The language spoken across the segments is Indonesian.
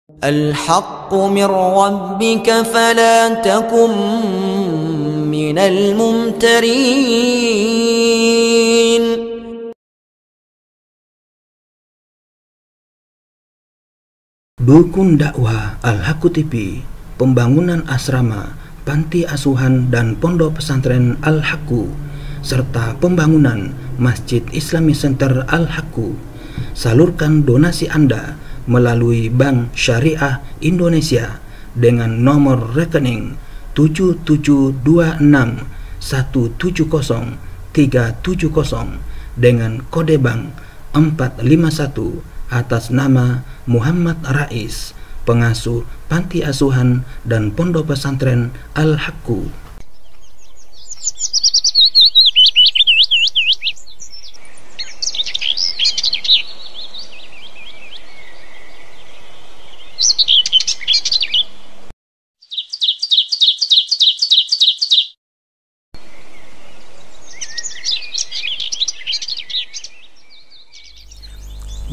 الحق من ربك فلا تكن من الممترين. Dukun dakwah Al-Haqqu TV, pembangunan asrama, panti asuhan dan pondok pesantren Al-Haqqu, serta pembangunan Masjid Islami Center Al-Haqqu. Salurkan donasi Anda melalui Bank Syariah Indonesia dengan nomor rekening 7726170370 dengan kode bank 451 atas nama Muhammad Rais, pengasuh panti asuhan dan pondok pesantren Al-Haqqu.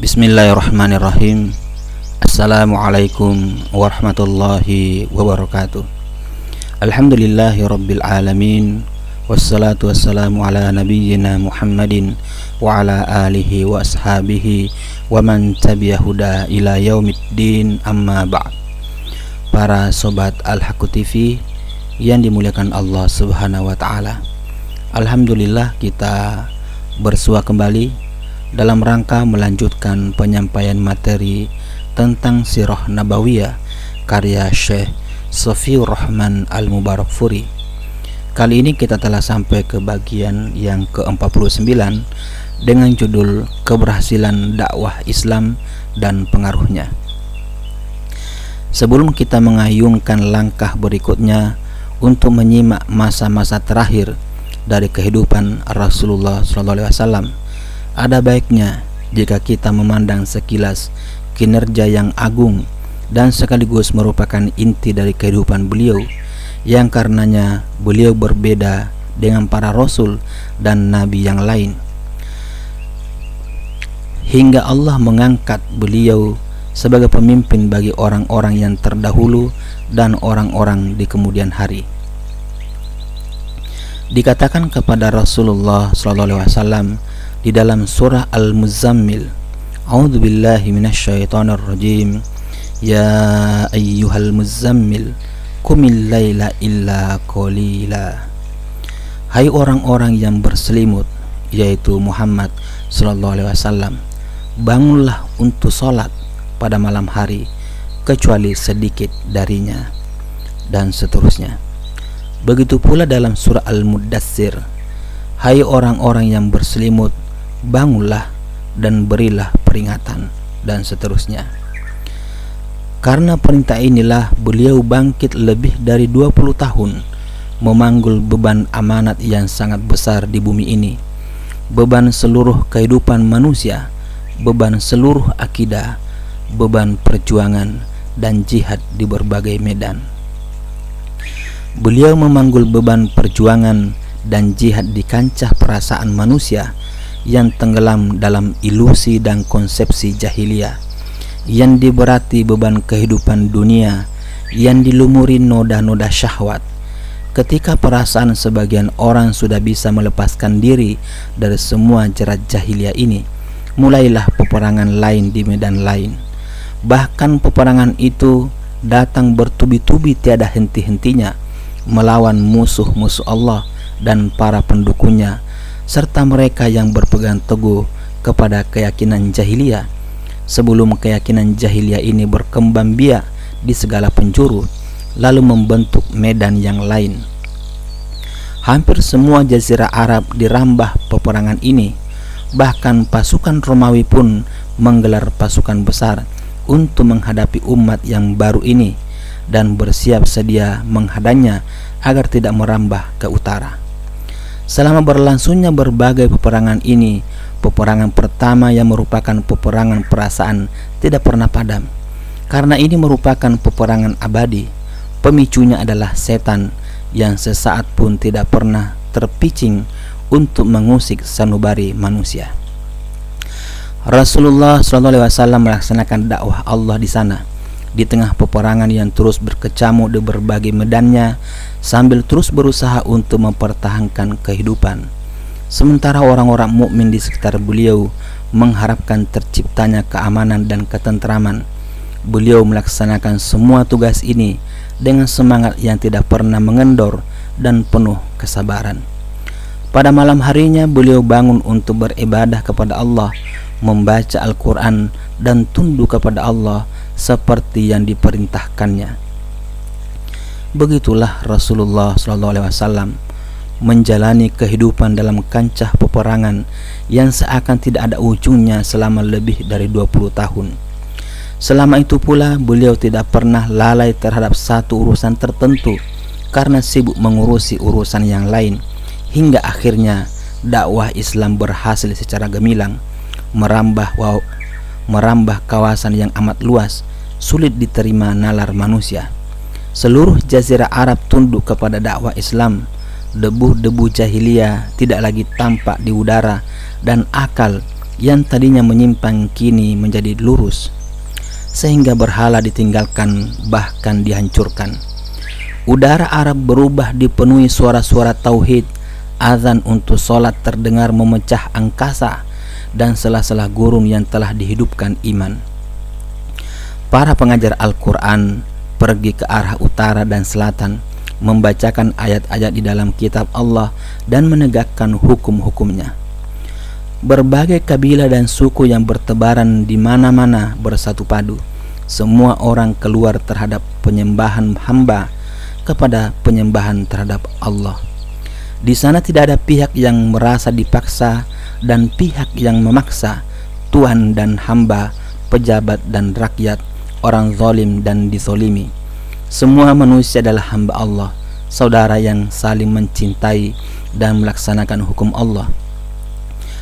Bismillahirrahmanirrahim. Assalamualaikum warahmatullahi wabarakatuh. Alhamdulillahi rabbil alamin. Wassalatu wassalamu ala nabiyyina Muhammadin wa ala alihi wa ashabihi wa man tabi'ahuda ila yaumiddin, amma ba'd. Para sobat Al-Haqqu TV yang dimuliakan Allah Subhanahu wa taala. Alhamdulillah, kita bersua kembali dalam rangka melanjutkan penyampaian materi tentang Sirah Nabawiyah karya Syekh Sofiur Rahman Al-Mubarakfuri. Kali ini kita telah sampai ke bagian yang ke-49 dengan judul Keberhasilan Dakwah Islam dan Pengaruhnya. Sebelum kita mengayunkan langkah berikutnya untuk menyimak masa-masa terakhir dari kehidupan Rasulullah SAW, ada baiknya jika kita memandang sekilas kinerja yang agung dan sekaligus merupakan inti dari kehidupan beliau, yang karenanya beliau berbeda dengan para rasul dan nabi yang lain, hingga Allah mengangkat beliau sebagai pemimpin bagi orang-orang yang terdahulu dan orang-orang di kemudian hari. Dikatakan kepada Rasulullah SAW di dalam surah Al-Muzammil, A'udzubillahi minasyaitonirrajim, ya ayyuhal muzammil qumil laila illa qalila. Hai orang-orang yang berselimut, yaitu Muhammad sallallahu alaihi wasallam, bangunlah untuk salat pada malam hari kecuali sedikit darinya, dan seterusnya. Begitu pula dalam surah Al-Muddatsir, hai orang-orang yang berselimut, bangunlah dan berilah peringatan, dan seterusnya. Karena perintah inilah beliau bangkit lebih dari 20 tahun memanggul beban amanat yang sangat besar di bumi ini, beban seluruh kehidupan manusia, beban seluruh akidah, beban perjuangan dan jihad di berbagai medan. Beliau memanggul beban perjuangan dan jihad di kancah perasaan manusia yang tenggelam dalam ilusi dan konsepsi jahiliyah, yang diberati beban kehidupan dunia, yang dilumuri noda-noda syahwat. Ketika perasaan sebagian orang sudah bisa melepaskan diri dari semua jerat jahiliyah ini, mulailah peperangan lain di medan lain. Bahkan peperangan itu datang bertubi-tubi tiada henti-hentinya melawan musuh-musuh Allah dan para pendukungnya, serta mereka yang berpegang teguh kepada keyakinan jahiliyah, sebelum keyakinan jahiliyah ini berkembang biak di segala penjuru, lalu membentuk medan yang lain. Hampir semua jazirah Arab dirambah peperangan ini. Bahkan pasukan Romawi pun menggelar pasukan besar untuk menghadapi umat yang baru ini dan bersiap sedia menghadangnya agar tidak merambah ke utara. Selama berlangsungnya berbagai peperangan ini, peperangan pertama yang merupakan peperangan perasaan tidak pernah padam, karena ini merupakan peperangan abadi. Pemicunya adalah setan yang sesaat pun tidak pernah terpicing untuk mengusik sanubari manusia. Rasulullah SAW melaksanakan dakwah Allah di sana di tengah peperangan yang terus berkecamuk di berbagai medannya, sambil terus berusaha untuk mempertahankan kehidupan. Sementara orang-orang mukmin di sekitar beliau mengharapkan terciptanya keamanan dan ketentraman, beliau melaksanakan semua tugas ini dengan semangat yang tidak pernah mengendor dan penuh kesabaran. Pada malam harinya beliau bangun untuk beribadah kepada Allah, membaca Al-Quran dan tunduk kepada Allah seperti yang diperintahkannya. Begitulah Rasulullah SAW menjalani kehidupan dalam kancah peperangan yang seakan tidak ada ujungnya selama lebih dari 20 tahun. Selama itu pula beliau tidak pernah lalai terhadap satu urusan tertentu karena sibuk mengurusi urusan yang lain, hingga akhirnya dakwah Islam berhasil secara gemilang merambah kawasan yang amat luas, sulit diterima nalar manusia. Seluruh jazirah Arab tunduk kepada dakwah Islam. Debu-debu jahiliyah tidak lagi tampak di udara, dan akal yang tadinya menyimpang kini menjadi lurus, sehingga berhala ditinggalkan bahkan dihancurkan. Udara Arab berubah dipenuhi suara-suara tauhid, azan untuk sholat terdengar memecah angkasa, dan sela-sela gurun yang telah dihidupkan iman. Para pengajar Al-Quran pergi ke arah utara dan selatan, membacakan ayat-ayat di dalam kitab Allah dan menegakkan hukum-hukumnya. Berbagai kabilah dan suku yang bertebaran di mana-mana bersatu padu. Semua orang keluar terhadap penyembahan hamba kepada penyembahan terhadap Allah. Di sana tidak ada pihak yang merasa dipaksa dan pihak yang memaksa, Tuhan dan hamba, pejabat dan rakyat, orang zalim dan dizolimi. Semua manusia adalah hamba Allah, saudara yang saling mencintai dan melaksanakan hukum Allah.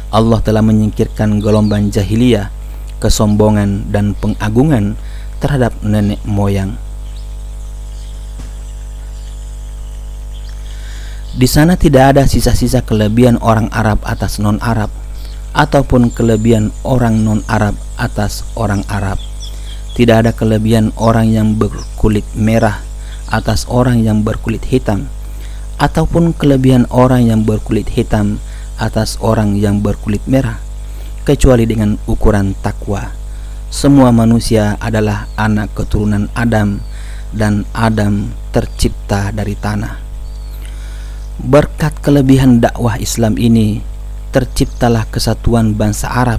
Allah telah menyingkirkan gelombang jahiliyah, kesombongan dan pengagungan terhadap nenek moyang. Di sana tidak ada sisa-sisa kelebihan orang Arab atas non-Arab, ataupun kelebihan orang non-Arab atas orang Arab. Tidak ada kelebihan orang yang berkulit merah atas orang yang berkulit hitam, ataupun kelebihan orang yang berkulit hitam atas orang yang berkulit merah, kecuali dengan ukuran takwa. Semua manusia adalah anak keturunan Adam, dan Adam tercipta dari tanah. Berkat kelebihan dakwah Islam ini, terciptalah kesatuan bangsa Arab,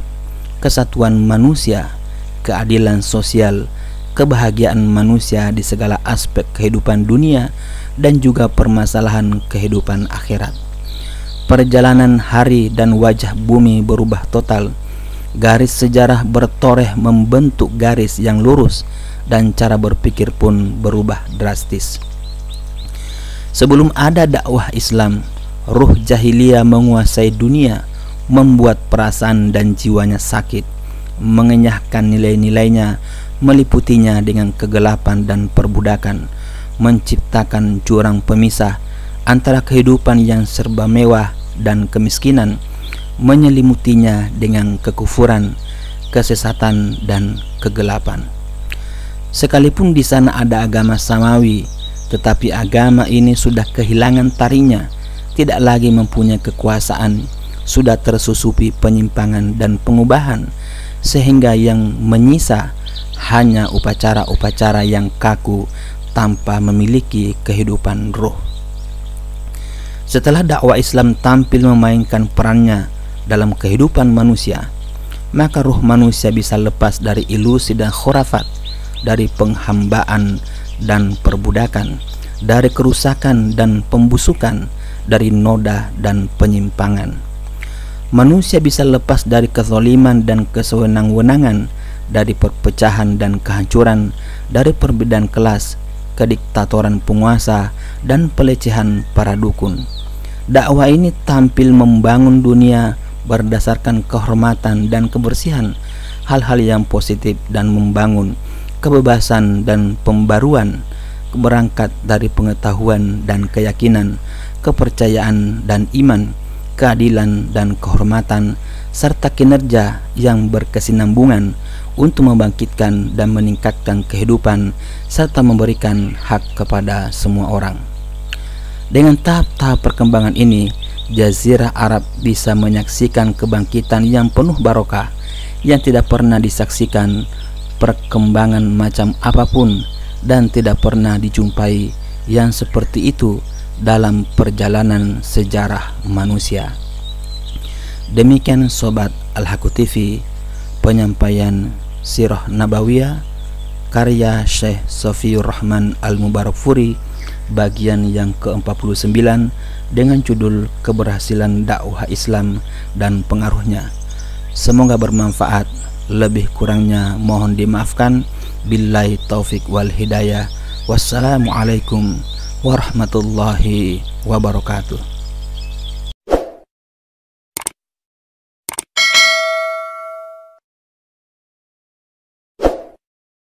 kesatuan manusia, keadilan sosial, kebahagiaan manusia di segala aspek kehidupan dunia dan juga permasalahan kehidupan akhirat. Perjalanan hari dan wajah bumi berubah total. Garis sejarah bertoreh membentuk garis yang lurus, dan cara berpikir pun berubah drastis. Sebelum ada dakwah Islam, ruh jahiliyah menguasai dunia, membuat perasaan dan jiwanya sakit, mengenyahkan nilai-nilainya, meliputinya dengan kegelapan dan perbudakan, menciptakan jurang pemisah antara kehidupan yang serba mewah dan kemiskinan, menyelimutinya dengan kekufuran, kesesatan dan kegelapan. Sekalipun di sana ada agama samawi, tetapi agama ini sudah kehilangan tarinya, tidak lagi mempunyai kekuasaan, sudah tersusupi penyimpangan dan pengubahan, sehingga yang menyisa hanya upacara-upacara yang kaku tanpa memiliki kehidupan roh. Setelah dakwah Islam tampil memainkan perannya dalam kehidupan manusia, maka ruh manusia bisa lepas dari ilusi dan khurafat, dari penghambaan dan perbudakan, dari kerusakan dan pembusukan, dari noda dan penyimpangan. Manusia bisa lepas dari kezaliman dan kesewenang-wenangan, dari perpecahan dan kehancuran, dari perbedaan kelas, kediktatoran penguasa, dan pelecehan para dukun. Dakwah ini tampil membangun dunia berdasarkan kehormatan dan kebersihan, hal-hal yang positif dan membangun kebebasan dan pembaruan, berangkat dari pengetahuan dan keyakinan, kepercayaan dan iman, keadilan dan kehormatan, serta kinerja yang berkesinambungan untuk membangkitkan dan meningkatkan kehidupan serta memberikan hak kepada semua orang. Dengan tahap-tahap perkembangan ini, Jazirah Arab bisa menyaksikan kebangkitan yang penuh barokah yang tidak pernah disaksikan perkembangan macam apapun dan tidak pernah dijumpai yang seperti itu dalam perjalanan sejarah manusia. Demikian Sobat Al-Haqqu TV, penyampaian Sirah Nabawiyah karya Syekh Sofiyur Rahman Al-Mubarakfuri bagian yang ke-49 dengan judul Keberhasilan Dakwah Islam dan Pengaruhnya. Semoga bermanfaat, lebih kurangnya mohon dimaafkan. Billahi taufik wal hidayah. Wassalamualaikum warahmatullahi wabarakatuh.